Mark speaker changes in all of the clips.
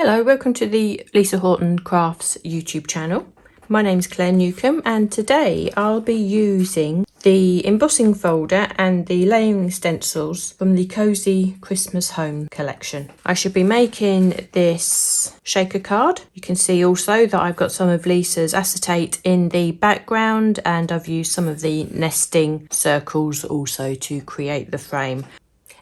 Speaker 1: Hello, welcome to the Lisa Horton Crafts YouTube channel. My name's Claire Newcomb and today I'll be using the embossing folder and the layering stencils from the Cosy Christmas Home collection. I should be making this shaker card. You can see also that I've got some of Lisa's acetate in the background and I've used some of the nesting circles also to create the frame.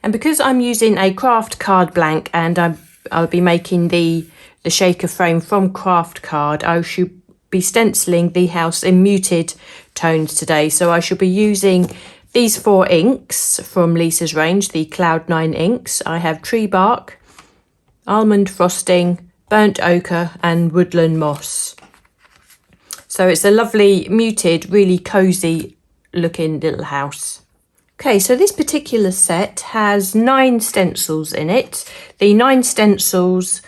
Speaker 1: And because I'm using a craft card blank and I'll be making the shaker frame from craft card, I should be stenciling the house in muted tones today. So I should be using these 4 inks from Lisa's range, the Cloud 9 inks. I have tree bark, almond frosting, burnt ochre and woodland moss. So it's a lovely muted, really cozy looking little house. Okay, so this particular set has 9 stencils in it. The 9 stencils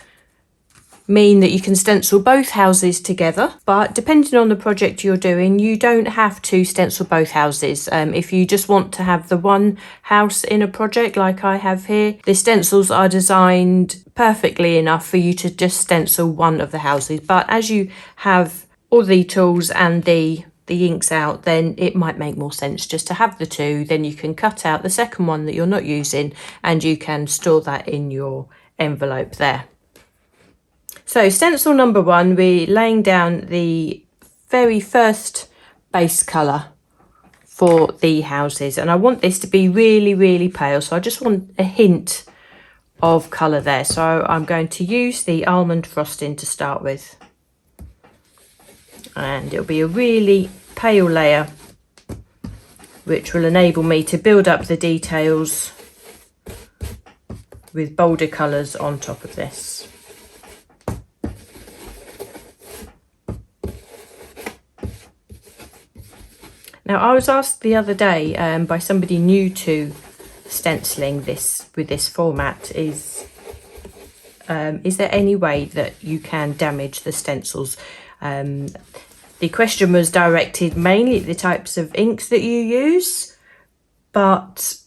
Speaker 1: mean that you can stencil both houses together, but depending on the project you're doing, you don't have to stencil both houses. If you just want to have the one house in a project like I have here, the stencils are designed perfectly enough for you to just stencil one of the houses. But as you have all the tools and the inks out, then it might make more sense just to have the 2. Then you can cut out the second one that you're not using and you can store that in your envelope there. So stencil number 1, we're laying down the very first base colour for the houses, and I want this to be really pale, so I just want a hint of colour there. So I'm going to use the almond frosting to start with, and it'll be a really pale layer which will enable me to build up the details with bolder colours on top of this. Now, I was asked the other day by somebody new to stenciling this with this format, is there any way that you can damage the stencils? The question was directed mainly at the types of inks that you use, but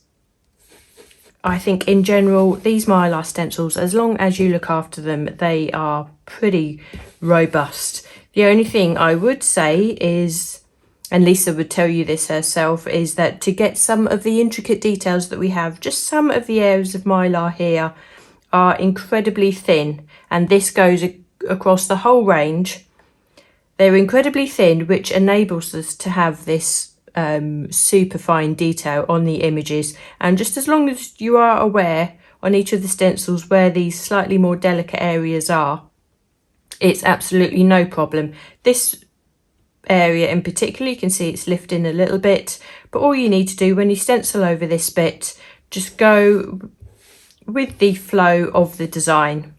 Speaker 1: I think in general, these Mylar stencils, as long as you look after them, they are pretty robust. The only thing I would say is, and Lisa would tell you this herself, is that to get some of the intricate details that we have, just some of the areas of Mylar here are incredibly thin, and this goes across the whole range. They're incredibly thin, which enables us to have this super fine detail on the images. And just as long as you are aware on each of the stencils where these slightly more delicate areas are, it's absolutely no problem. This area in particular, you can see it's lifting a little bit, but all you need to do when you stencil over this bit, just go with the flow of the design,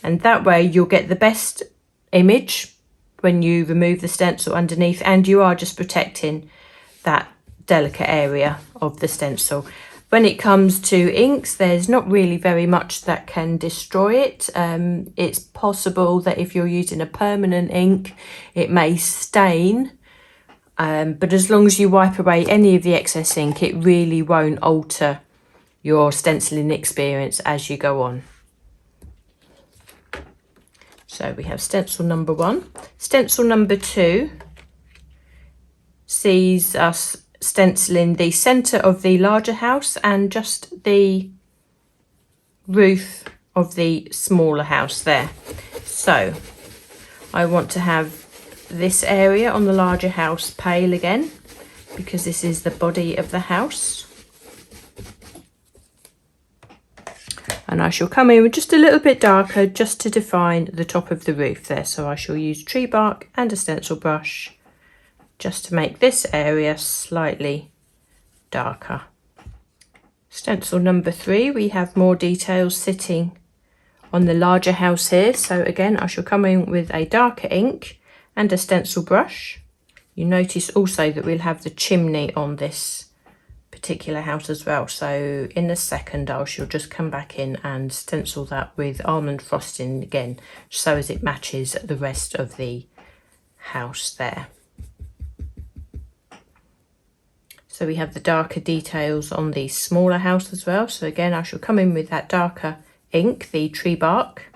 Speaker 1: and that way you'll get the best image when you remove the stencil underneath, and you are just protecting that delicate area of the stencil. When it comes to inks, there's not really very much that can destroy it. It's possible that if you're using a permanent ink, it may stain, but as long as you wipe away any of the excess ink, it really won't alter your stenciling experience as you go on. So we have stencil number 1. Stencil number 2 sees us stenciling the centre of the larger house and just the roof of the smaller house there. So I want to have this area on the larger house pale again, because this is the body of the house. And I shall come in with just a little bit darker just to define the top of the roof there. So I shall use tree bark and a stencil brush just to make this area slightly darker. Stencil number 3, we have more details sitting on the larger house here. So again, I shall come in with a darker ink and a stencil brush. You notice also that we'll have the chimney on this particular house as well, so in a second I shall just come back in and stencil that with almond frosting again, so as it matches the rest of the house there. So we have the darker details on the smaller house as well, so again I shall come in with that darker ink, the tree bark,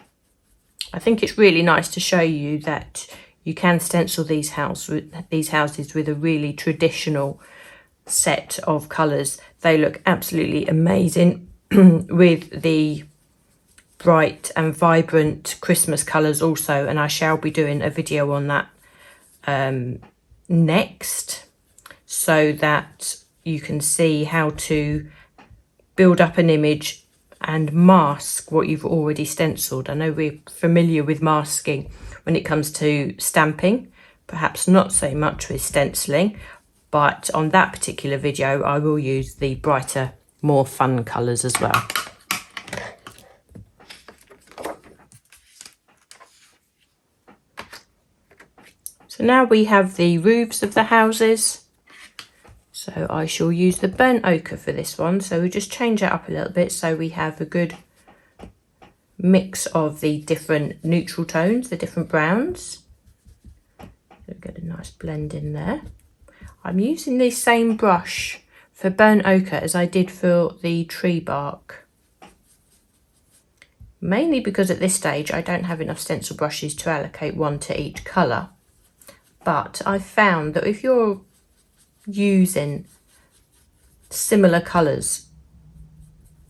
Speaker 1: I think it's really nice to show you that you can stencil these houses with a really traditional set of colours. They look absolutely amazing with the bright and vibrant Christmas colours also, and I shall be doing a video on that next, so that you can see how to build up an image and mask what you've already stenciled. I know we're familiar with masking when it comes to stamping, perhaps not so much with stenciling, but on that particular video I will use the brighter, more fun colours as well. So now we have the roofs of the houses. So I shall use the burnt ochre for this one. So we just change it up a little bit so we have a good mix of the different neutral tones, the different browns. So get a nice blend in there. I'm using the same brush for burnt ochre as I did for the tree bark. Mainly because at this stage I don't have enough stencil brushes to allocate one to each colour. But I found that if you're using similar colours,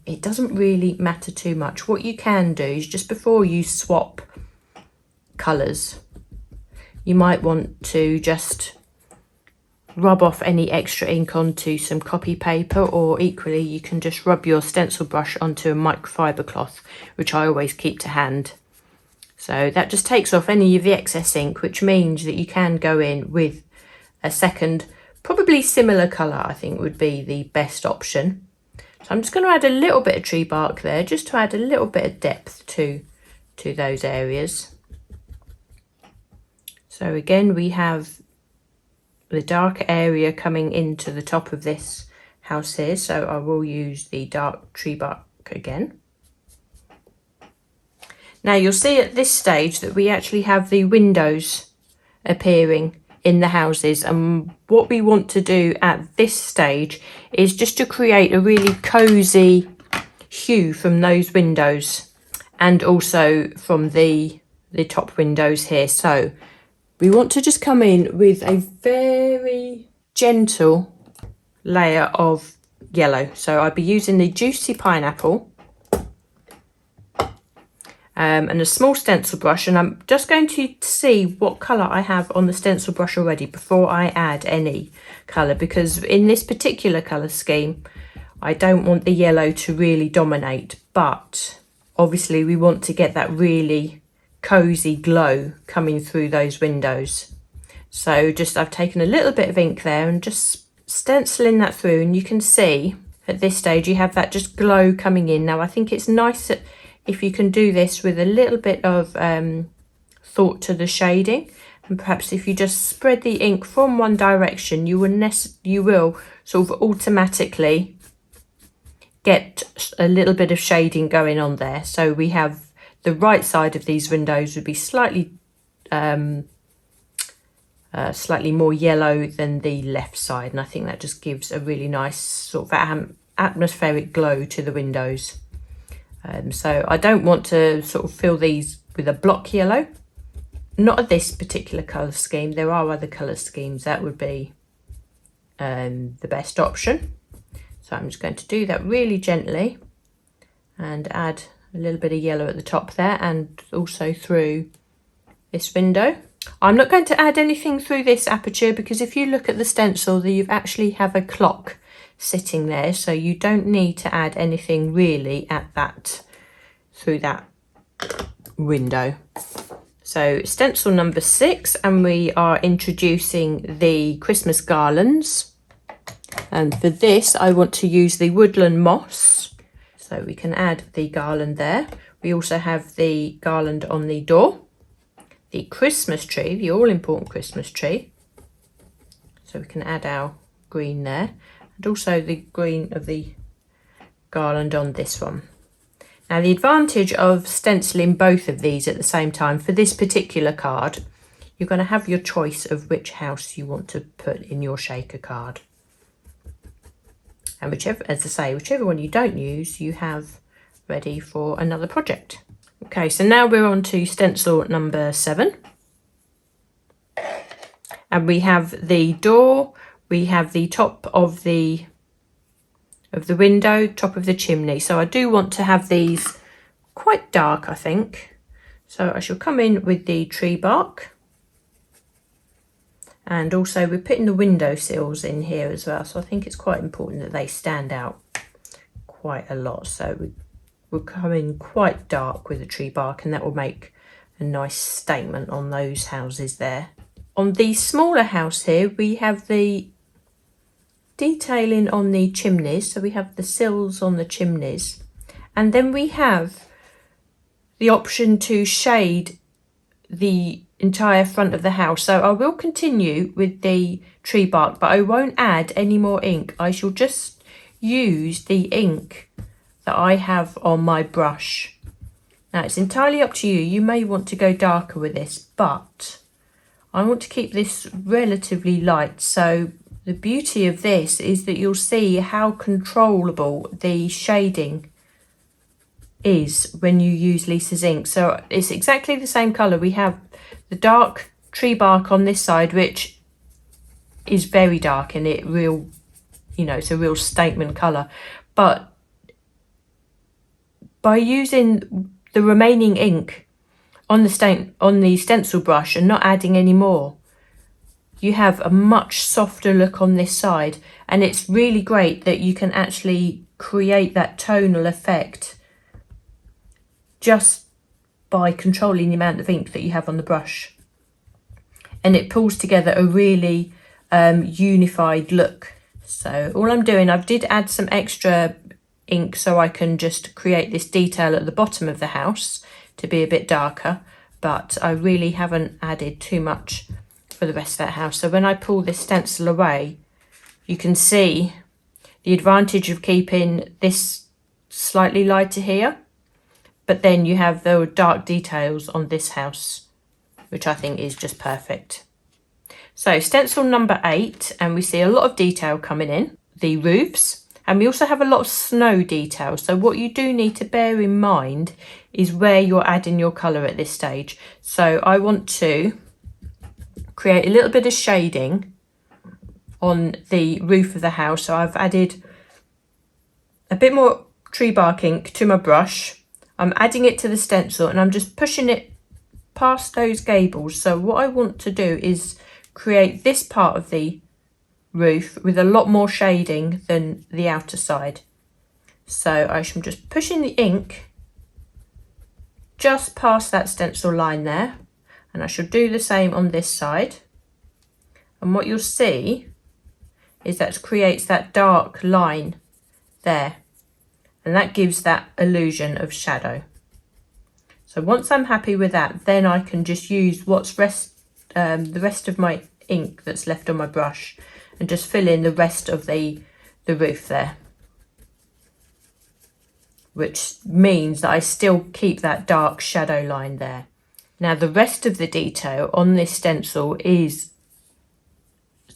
Speaker 1: it doesn't really matter too much. What you can do is just before you swap colours, you might want to just rub off any extra ink onto some copy paper, or equally you can just rub your stencil brush onto a microfiber cloth, which I always keep to hand. So that just takes off any of the excess ink, which means that you can go in with a second, probably similar colour, I think would be the best option. So I'm just going to add a little bit of tree bark there, just to add a little bit of depth to those areas. So again, we have the dark area coming into the top of this house here, so I will use the dark tree bark again. Now you'll see at this stage that we actually have the windows appearing in the houses, and what we want to do at this stage is just to create a really cozy hue from those windows and also from the top windows here. So we want to just come in with a very gentle layer of yellow. So I'll be using the Juicy Pineapple and a small stencil brush, and I'm just going to see what colour I have on the stencil brush already before I add any colour, because in this particular colour scheme I don't want the yellow to really dominate, but obviously we want to get that really cozy glow coming through those windows. So I've taken a little bit of ink there and just stenciling that through, and you can see at this stage you have that just glow coming in. Now I think it's nice if you can do this with a little bit of thought to the shading, and perhaps if you just spread the ink from one direction, you will sort of automatically get a little bit of shading going on there. So we have the right side of these windows would be slightly more yellow than the left side, and I think that just gives a really nice sort of atmospheric glow to the windows. So I don't want to sort of fill these with a block yellow, not at this particular colour scheme. There are other colour schemes that would be the best option. So I'm just going to do that really gently and add a little bit of yellow at the top there and also through this window. I'm not going to add anything through this aperture, because if you look at the stencil, you actually have a clock sitting there, so you don't need to add anything really through that window. So stencil number 6, and we are introducing the Christmas garlands, and for this I want to use the Woodland moss, so we can add the garland there. We also have the garland on the door, the Christmas tree, the all-important Christmas tree, so we can add our green there, and also the green of the garland on this one. Now the advantage of stenciling both of these at the same time for this particular card, you're going to have your choice of which house you want to put in your shaker card. And whichever one you don't use, you have ready for another project. Okay, so now we're on to stencil number 7. And we have the door, we have the top of the window, top of the chimney. So I do want to have these quite dark, I think. So I shall come in with the tree bark. And also we're putting the window sills in here as well. So I think it's quite important that they stand out quite a lot. So we'll come in quite dark with the tree bark, and that will make a nice statement on those houses there. On the smaller house here, we have the detailing on the chimneys. So we have the sills on the chimneys. And then we have the option to shade the entire front of the house. So I will continue with the tree bark, but I won't add any more ink. I shall just use the ink that I have on my brush. Now it's entirely up to you. You may want to go darker with this, but I want to keep this relatively light. So the beauty of this is that you'll see how controllable the shading is when you use Lisa's ink. So it's exactly the same colour. We have the dark tree bark on this side, which is very dark, and it real, you know, it's a real statement colour. But by using the remaining ink on the stencil brush and not adding any more, you have a much softer look on this side, and it's really great that you can actually create that tonal effect just by controlling the amount of ink that you have on the brush, and it pulls together a really unified look. So all I'm doing, I did add some extra ink so I can just create this detail at the bottom of the house to be a bit darker, but I really haven't added too much for the rest of that house. So when I pull this stencil away, you can see the advantage of keeping this slightly lighter here, but then you have the dark details on this house, which I think is just perfect. So stencil number 8, and we see a lot of detail coming in, the roofs, and we also have a lot of snow detail. So what you do need to bear in mind is where you're adding your colour at this stage. So I want to create a little bit of shading on the roof of the house. So I've added a bit more tree bark ink to my brush. I'm adding it to the stencil, and I'm just pushing it past those gables. So what I want to do is create this part of the roof with a lot more shading than the outer side. So I am just pushing the ink just past that stencil line there, and I shall do the same on this side. And what you'll see is that creates that dark line there, and that gives that illusion of shadow. So once I'm happy with that, then I can just use the rest of my ink that's left on my brush and just fill in the rest of the roof there, which means that I still keep that dark shadow line there. Now the rest of the detail on this stencil is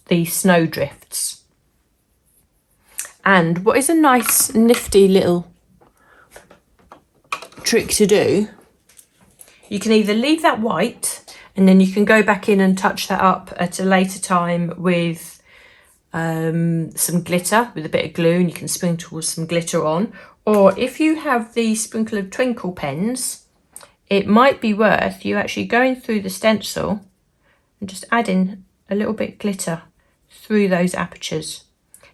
Speaker 1: the snowdrifts. And what is a nice nifty little trick to do, you can either leave that white and then you can go back in and touch that up at a later time with some glitter, with a bit of glue, and you can sprinkle some glitter on. Or if you have the sprinkle of twinkle pens, it might be worth you actually going through the stencil and just adding a little bit of glitter through those apertures.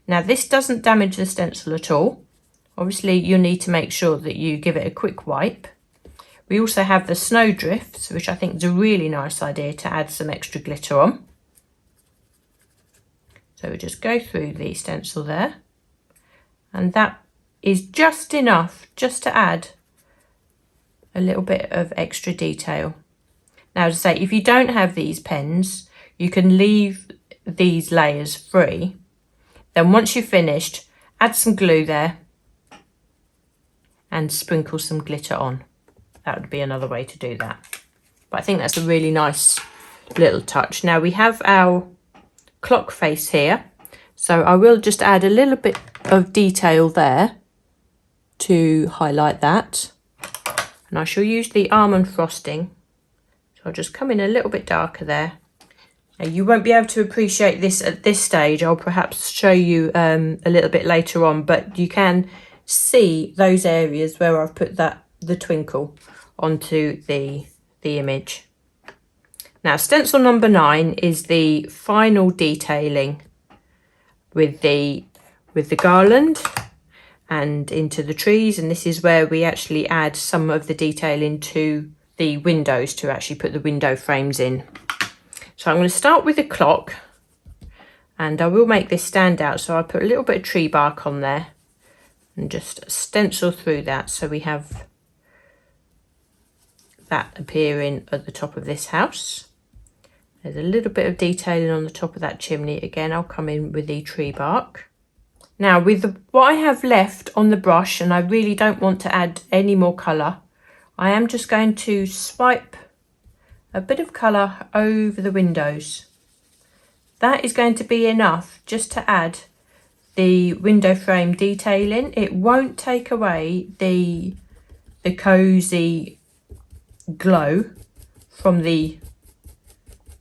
Speaker 1: Now this doesn't damage the stencil at all. Obviously you'll need to make sure that you give it a quick wipe. We also have the snowdrifts, which I think is a really nice idea to add some extra glitter on. So we just go through the stencil there, and that is just enough just to add a little bit of extra detail. Now, as I say, if you don't have these pens, you can leave these layers free. Then once you've finished, add some glue there and sprinkle some glitter on. That would be another way to do that. But I think that's a really nice little touch. Now we have our clock face here, so I will just add a little bit of detail there to highlight that. And I shall use the almond frosting. So I'll just come in a little bit darker there. Now, you won't be able to appreciate this at this stage. I'll perhaps show you a little bit later on, but you can see those areas where I've put the twinkle onto the image. Now, stencil number 9 is the final detailing with the garland and into the trees, and this is where we actually add some of the detailing to the windows to actually put the window frames in. So I'm going to start with the clock, and I will make this stand out, so I'll put a little bit of tree bark on there and just stencil through that so we have that appearing at the top of this house. There's a little bit of detailing on the top of that chimney. Again, I'll come in with the tree bark. Now, with what I have left on the brush, and I really don't want to add any more colour, I am just going to swipe a bit of colour over the windows. That is going to be enough just to add the window frame detailing. It won't take away the cosy glow from the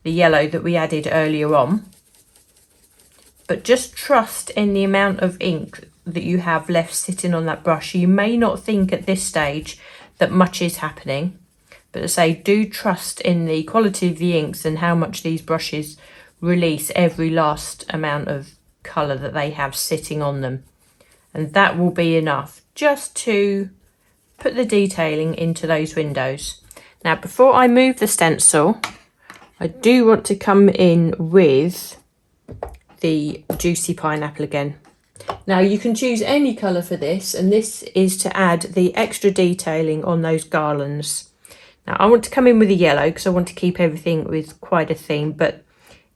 Speaker 1: yellow that we added earlier on. But just trust in the amount of ink that you have left sitting on that brush. You may not think at this stage that much is happening, but as I say, do trust in the quality of the inks and how much these brushes release every last amount of colour that they have sitting on them. And that will be enough just to put the detailing into those windows. Now, before I move the stencil, I do want to come in with the juicy pineapple again. Now, you can choose any colour for this, and this is to add the extra detailing on those garlands. Now, I want to come in with a yellow because I want to keep everything with quite a theme, but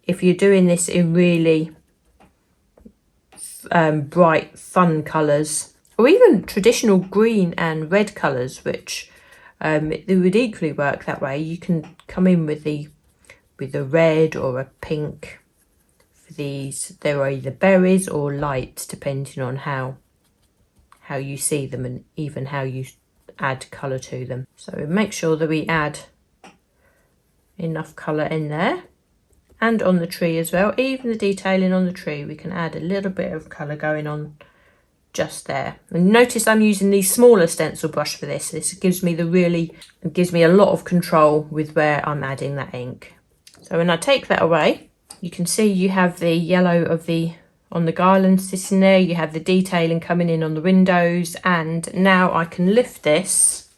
Speaker 1: if you're doing this in really bright, fun colours, or even traditional green and red colours, which they would equally work that way, you can come in with the red or a pink. For these, there are either berries or lights, depending on how you see them and even how you add colour to them. So make sure that we add enough colour in there, and on the tree as well. Even the detailing on the tree, we can add a little bit of colour going on just there. And notice I'm using the smaller stencil brush for this. This gives me a lot of control with where I'm adding that ink. So when I take that away, you can see you have the yellow on the garland sitting there, you have the detailing coming in on the windows, and now I can lift this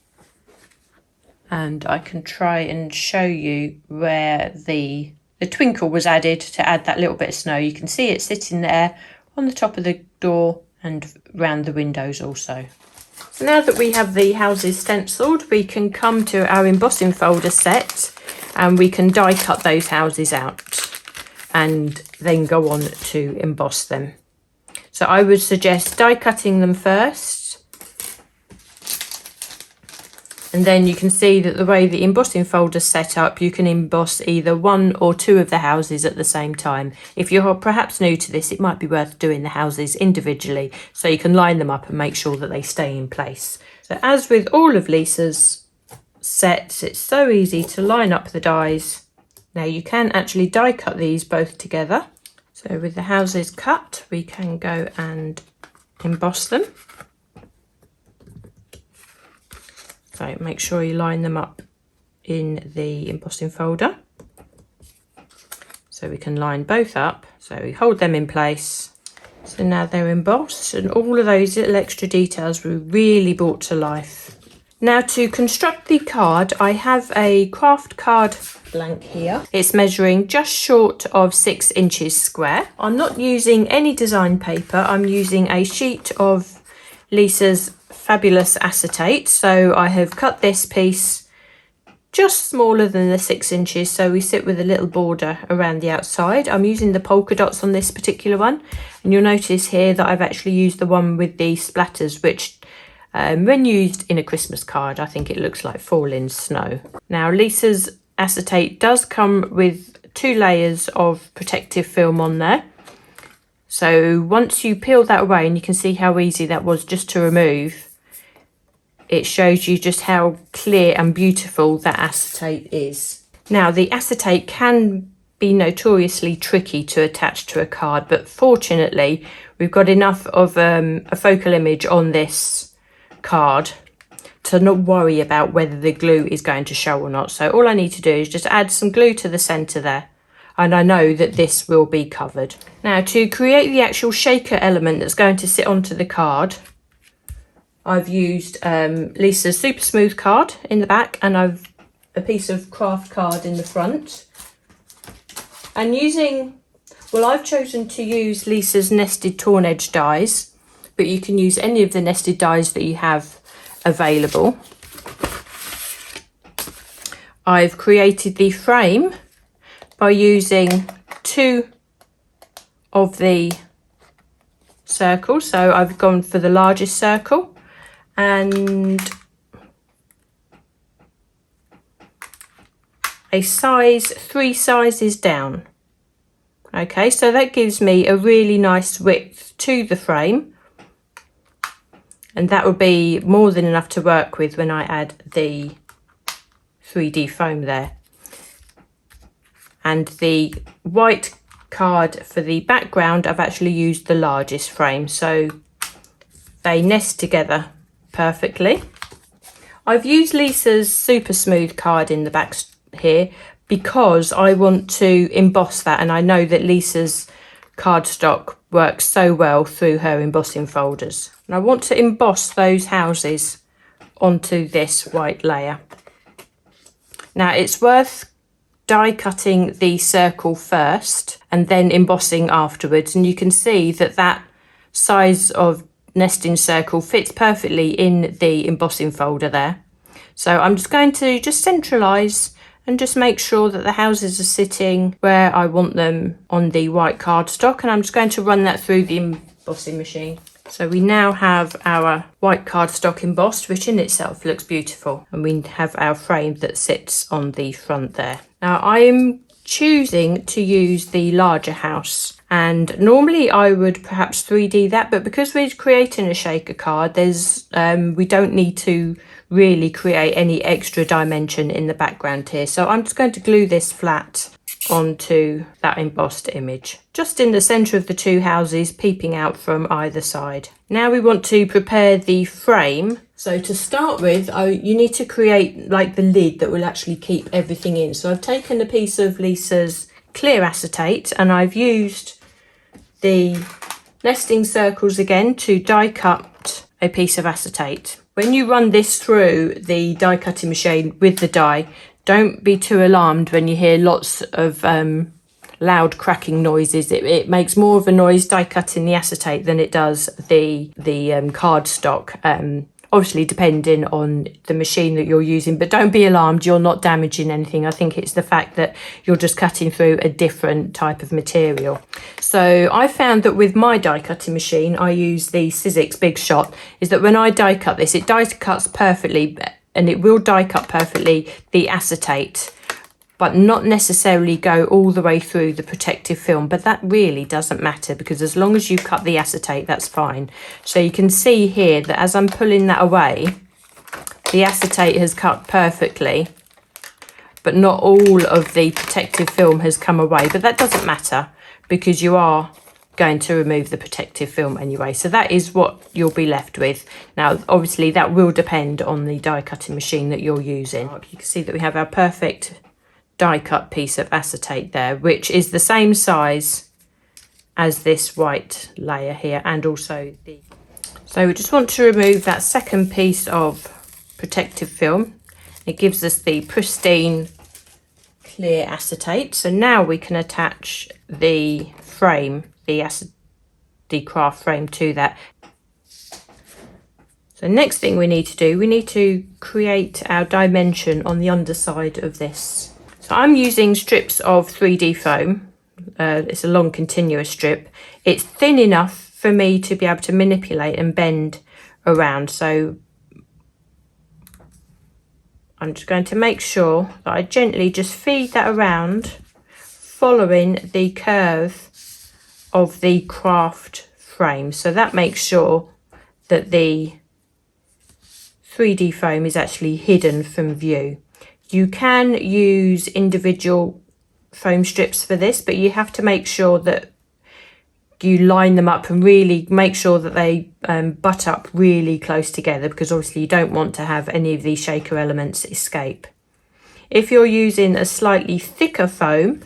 Speaker 1: and I can try and show you where the twinkle was added to add that little bit of snow. You can see it sitting there on the top of the door and round the windows also. So now that we have the houses stenciled, we can come to our embossing folder set and we can die cut those houses out and then go on to emboss them. So I would suggest die cutting them first, and then you can see that the way the embossing folder is set up, you can emboss either one or two of the houses at the same time. If you're perhaps new to this, it might be worth doing the houses individually so you can line them up and make sure that they stay in place. So as with all of Lisa's sets, it's so easy to line up the dies. Now you can actually die cut these both together. So with the houses cut, we can go and emboss them. So make sure you line them up in the embossing folder. So we can line both up. So we hold them in place. So now they're embossed and all of those little extra details were really brought to life. Now to construct the card, I have a craft card blank here. It's measuring just short of 6 inches square. I'm not using any design paper. I'm using a sheet of Lisa's Fabulous acetate. So I have cut this piece just smaller than the 6 inches, so we sit with a little border around the outside. I'm using the polka dots on this particular one, and you'll notice here that I've actually used the one with the splatters, which when used in a Christmas card, I think it looks like falling snow. Now Lisa's acetate does come with 2 layers of protective film on there. So once you peel that away, and you can see how easy that was just to remove, it shows you just how clear and beautiful that acetate is. Now, the acetate can be notoriously tricky to attach to a card, but fortunately we've got enough of a focal image on this card to not worry about whether the glue is going to show or not. So all I need to do is just add some glue to the centre there, and I know that this will be covered. Now, to create the actual shaker element that's going to sit onto the card, I've used Lisa's Super Smooth card in the back, and I've a piece of craft card in the front. And I've chosen to use Lisa's nested torn edge dies, but you can use any of the nested dies that you have available. I've created the frame by using 2 of the circles. So I've gone for the largest circle and a size 3 sizes down. Okay, so that gives me a really nice width to the frame, and that will be more than enough to work with when I add the 3D foam there. And the white card for the background, I've actually used the largest frame, so they nest together perfectly. I've used Lisa's Super Smooth card in the back here because I want to emboss that, and I know that Lisa's cardstock works so well through her embossing folders. And I want to emboss those houses onto this white layer. Now, it's worth die cutting the circle first and then embossing afterwards, and you can see that that size of nesting circle fits perfectly in the embossing folder there. So I'm just going to centralise and just make sure that the houses are sitting where I want them on the white cardstock, and I'm just going to run that through the embossing machine. So we now have our white cardstock embossed, which in itself looks beautiful, and we have our frame that sits on the front there. Now, I am choosing to use the larger house, and normally I would perhaps 3D that, but because we're creating a shaker card, we don't need to really create any extra dimension in the background here. So I'm just going to glue this flat onto that embossed image, just in the centre of the 2 houses, peeping out from either side. Now we want to prepare the frame. So to start with, you need to create like the lid that will actually keep everything in. So I've taken a piece of Lisa's clear acetate, and I've used the nesting circles again to die cut a piece of acetate. When you run this through the die cutting machine with the die, don't be too alarmed when you hear lots of loud cracking noises. It makes more of a noise die cutting the acetate than it does the cardstock. Obviously depending on the machine that you're using, but don't be alarmed, you're not damaging anything. I think it's the fact that you're just cutting through a different type of material. So I found that with my die cutting machine, I use the Sizzix Big Shot, is that when I die cut this, it die cuts perfectly, and it will die cut perfectly the acetate, but not necessarily go all the way through the protective film. But that really doesn't matter, because as long as you cut the acetate, that's fine. So you can see here that as I'm pulling that away, the acetate has cut perfectly, but not all of the protective film has come away. But that doesn't matter, because you are going to remove the protective film anyway. So that is what you'll be left with. Now, obviously that will depend on the die cutting machine that you're using. You can see that we have our perfect die cut piece of acetate there, which is the same size as this white layer here, and also so we just want to remove that second piece of protective film. It gives us the pristine clear acetate. So now we can attach the frame, the craft frame, to that. So next thing we need to do, we need to create our dimension on the underside of this. So I'm using strips of 3D foam. It's a long continuous strip. It's thin enough for me to be able to manipulate and bend around. So I'm just going to make sure that I gently just feed that around, following the curve of the craft frame. So that makes sure that the 3D foam is actually hidden from view. You can use individual foam strips for this, but you have to make sure that you line them up and really make sure that they butt up really close together, because obviously you don't want to have any of these shaker elements escape. If you're using a slightly thicker foam,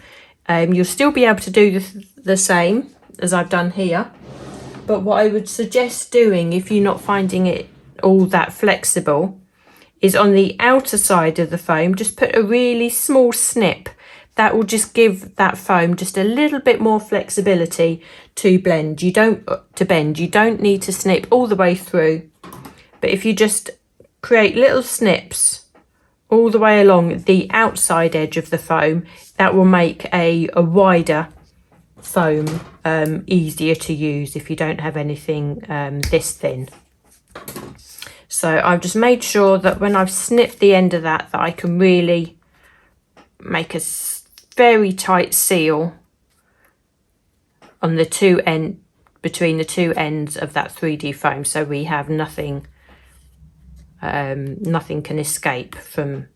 Speaker 1: you'll still be able to do the same as I've done here. But what I would suggest doing, if you're not finding it all that flexible, is on the outer side of the foam, just put a really small snip. That will just give that foam just a little bit more flexibility to blend. You don't need to snip all the way through. But if you just create little snips all the way along the outside edge of the foam, that will make a wider foam easier to use if you don't have anything this thin. So I've just made sure that when I've snipped the end of that I can really make a very tight seal on the between the two ends of that 3D foam, so we have nothing can escape from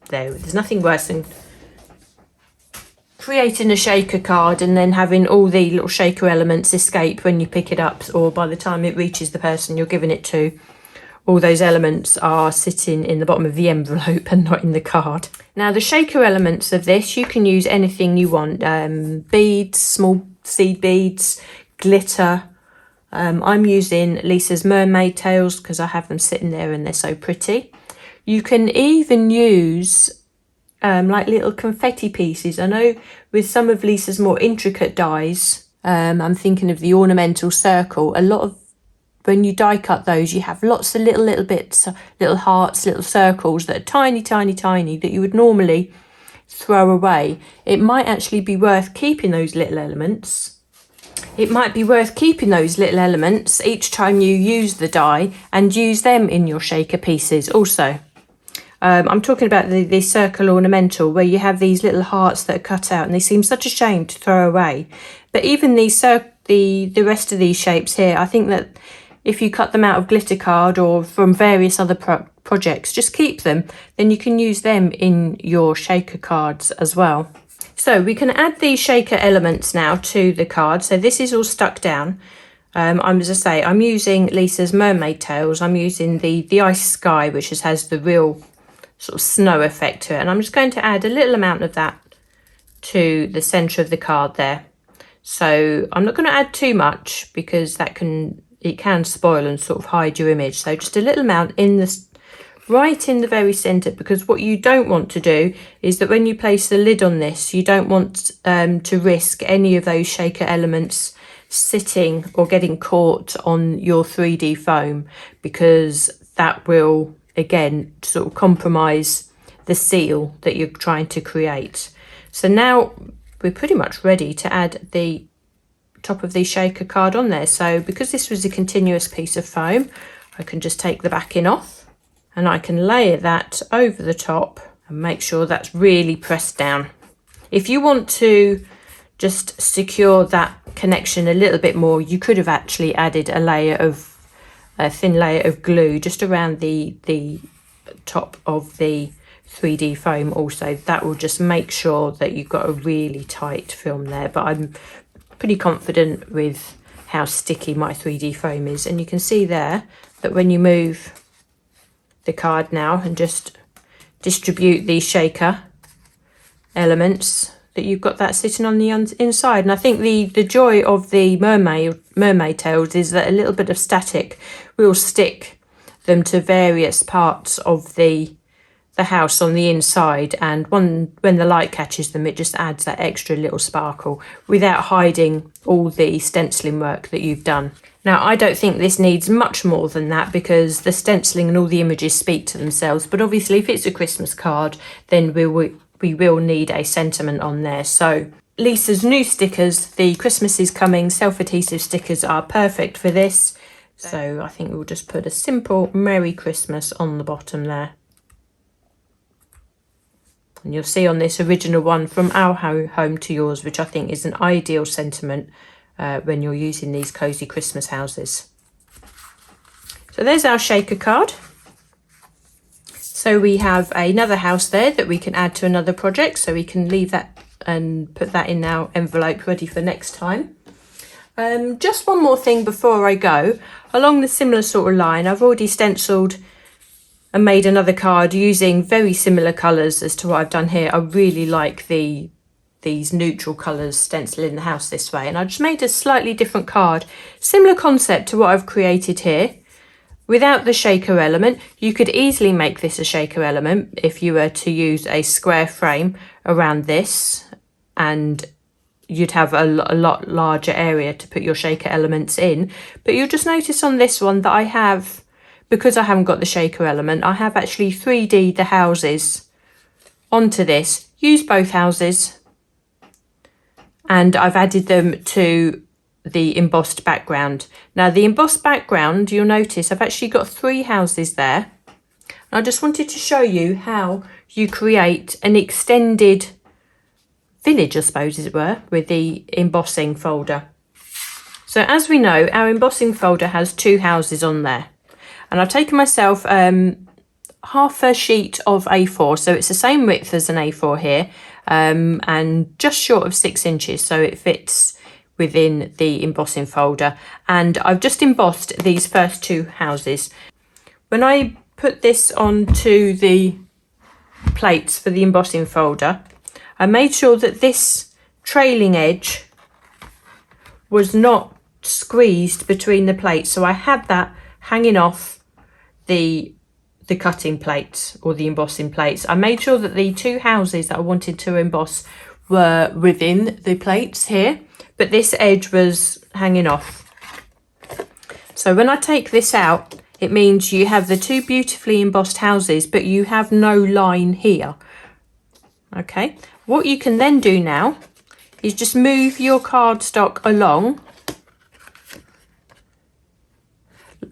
Speaker 1: there. There's nothing worse than creating a shaker card and then having all the little shaker elements escape when you pick it up, or by the time it reaches the person you're giving it to, all those elements are sitting in the bottom of the envelope and not in the card. Now the shaker elements of this, you can use anything you want, beads, small seed beads, glitter. I'm using Lisa's mermaid tails because I have them sitting there and they're so pretty. You can even use like little confetti pieces. I know with some of Lisa's more intricate dies, I'm thinking of the ornamental circle, a lot of when you die cut those, you have lots of little bits, little hearts, little circles that are tiny, that you would normally throw away. It might actually be worth keeping those little elements. It might be worth keeping those little elements each time you use the die and use them in your shaker pieces also. I'm talking about the circle ornamental, where you have these little hearts that are cut out and they seem such a shame to throw away. But even the rest of these shapes here, I think that if you cut them out of glitter card or from various other projects, just keep them, then you can use them in your shaker cards as well. So we can add these shaker elements now to the card. So this is all stuck down. As I say, I'm using Lisa's mermaid tails. I'm using the ice sky, which has the real sort of snow effect to it. And I'm just going to add a little amount of that to the centre of the card there. So I'm not going to add too much because it can spoil and sort of hide your image. So just a little amount right in the very centre, because what you don't want to do is that when you place the lid on this, you don't want to risk any of those shaker elements sitting or getting caught on your 3D foam, because that will again sort of compromise the seal that you're trying to create. So now we're pretty much ready to add the top of the shaker card on there. So because this was a continuous piece of foam, I can just take the backing off and I can layer that over the top and make sure that's really pressed down. If you want to just secure that connection a little bit more, you could have actually added a thin layer of glue just around the top of the 3D foam also. That will just make sure that you've got a really tight film there, but I'm pretty confident with how sticky my 3D foam is. And you can see there that when you move the card now and just distribute these shaker elements, that you've got that sitting on the inside. And I think the joy of the mermaid tails is that a little bit of static will stick them to various parts of the house on the inside, and when the light catches them, it just adds that extra little sparkle without hiding all the stenciling work that you've done. Now I don't think this needs much more than that, because the stenciling and all the images speak to themselves, but obviously if it's a Christmas card, then we will need a sentiment on there. So Lisa's new stickers, the Christmas is Coming self-adhesive stickers, are perfect for this. So I think we'll just put a simple Merry Christmas on the bottom there. And you'll see on this original one, from our home to yours, which I think is an ideal sentiment when you're using these Cosy Christmas houses. So there's our shaker card. So we have another house there that we can add to another project, so we can leave that and put that in our envelope ready for next time. Just one more thing before I go. Along the similar sort of line, I've already stenciled and made another card using very similar colours as to what I've done here. I really like these neutral colours stenciling the house this way, and I just made a slightly different card. Similar concept to what I've created here. Without the shaker element, you could easily make this a shaker element if you were to use a square frame around this, and you'd have a lot larger area to put your shaker elements in. But you'll just notice on this one that I have, because I haven't got the shaker element, I have actually 3D'd the houses onto this. Use both houses, and I've added them to the embossed background. Now the embossed background, you'll notice I've actually got 3 houses there. I just wanted to show you how you create an extended village, I suppose, as it were, with the embossing folder. So as we know, our embossing folder has 2 houses on there, and I've taken myself half a sheet of A4, so it's the same width as an A4 here, and just short of 6 inches, so it fits within the embossing folder. And I've just embossed these first 2 houses. When I put this onto the plates for the embossing folder, I made sure that this trailing edge was not squeezed between the plates, so I had that hanging off the cutting plates or the embossing plates. I made sure that the 2 houses that I wanted to emboss were within the plates here, but this edge was hanging off. So when I take this out, it means you have the 2 beautifully embossed houses, but you have no line here. Okay, what you can then do now is just move your cardstock along.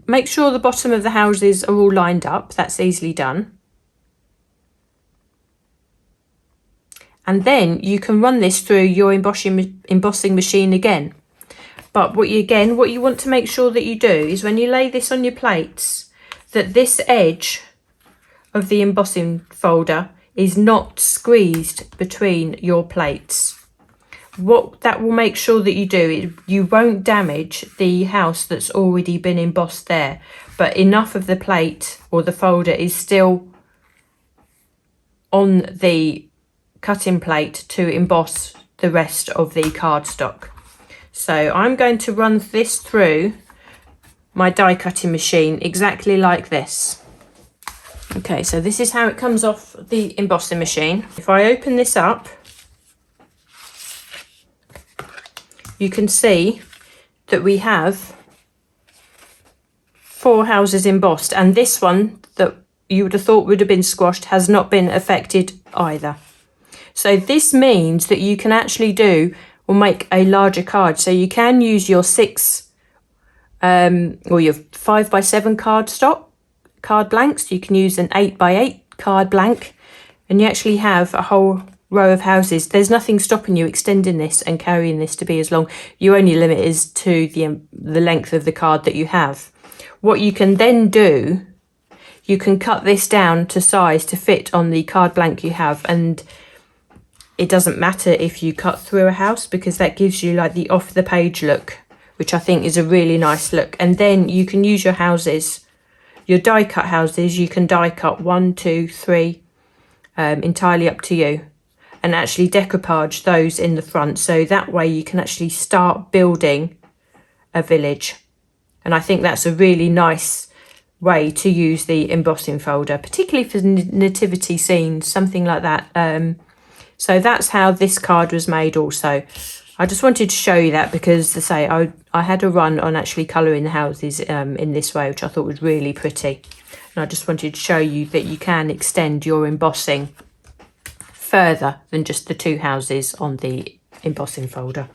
Speaker 1: Make sure the bottom of the houses are all lined up. That's easily done. And then you can run this through your embossing machine again. But what you want to make sure that you do is when you lay this on your plates, that this edge of the embossing folder is not squeezed between your plates. What that will make sure that you do is you won't damage the house that's already been embossed there, but enough of the plate or the folder is still on the cutting plate to emboss the rest of the cardstock. So I'm going to run this through my die cutting machine exactly like this. Okay, so this is how it comes off the embossing machine. If I open this up, you can see that we have 4 houses embossed, and this one that you would have thought would have been squashed has not been affected either. So this means that you can actually do or make a larger card. So you can use your 6 or your 5x7 card blanks. You can use an 8x8 card blank, and you actually have a whole row of houses. There's nothing stopping you extending this and carrying this to be as long. Your only limit is to the length of the card that you have. What you can then do, you can cut this down to size to fit on the card blank you have, and it doesn't matter if you cut through a house, because that gives you like the off the page look, which I think is a really nice look. And then you can use your houses, your die cut houses, you can die cut 1, 2, 3, entirely up to you, and actually decoupage those in the front, so that way you can actually start building a village. And I think that's a really nice way to use the embossing folder, particularly for nativity scenes, something like that. So that's how this card was made also. I just wanted to show you that because, as I say, I had a run on actually colouring the houses in this way, which I thought was really pretty. And I just wanted to show you that you can extend your embossing further than just the 2 houses on the embossing folder.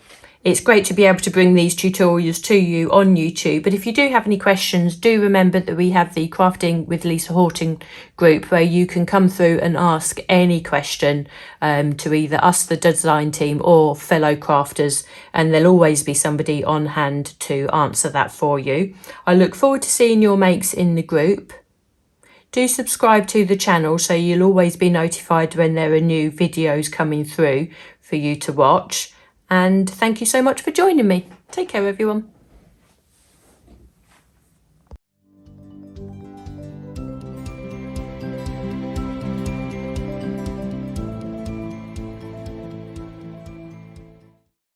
Speaker 1: It's great to be able to bring these tutorials to you on YouTube, but if you do have any questions, do remember that we have the Crafting with Lisa Horton group where you can come through and ask any question to either us, the design team, or fellow crafters, and there'll always be somebody on hand to answer that for you. I look forward to seeing your makes in the group. do subscribe to the channel so you'll always be notified when there are new videos coming through for you to watch. And thank you so much for joining me. Take care, everyone.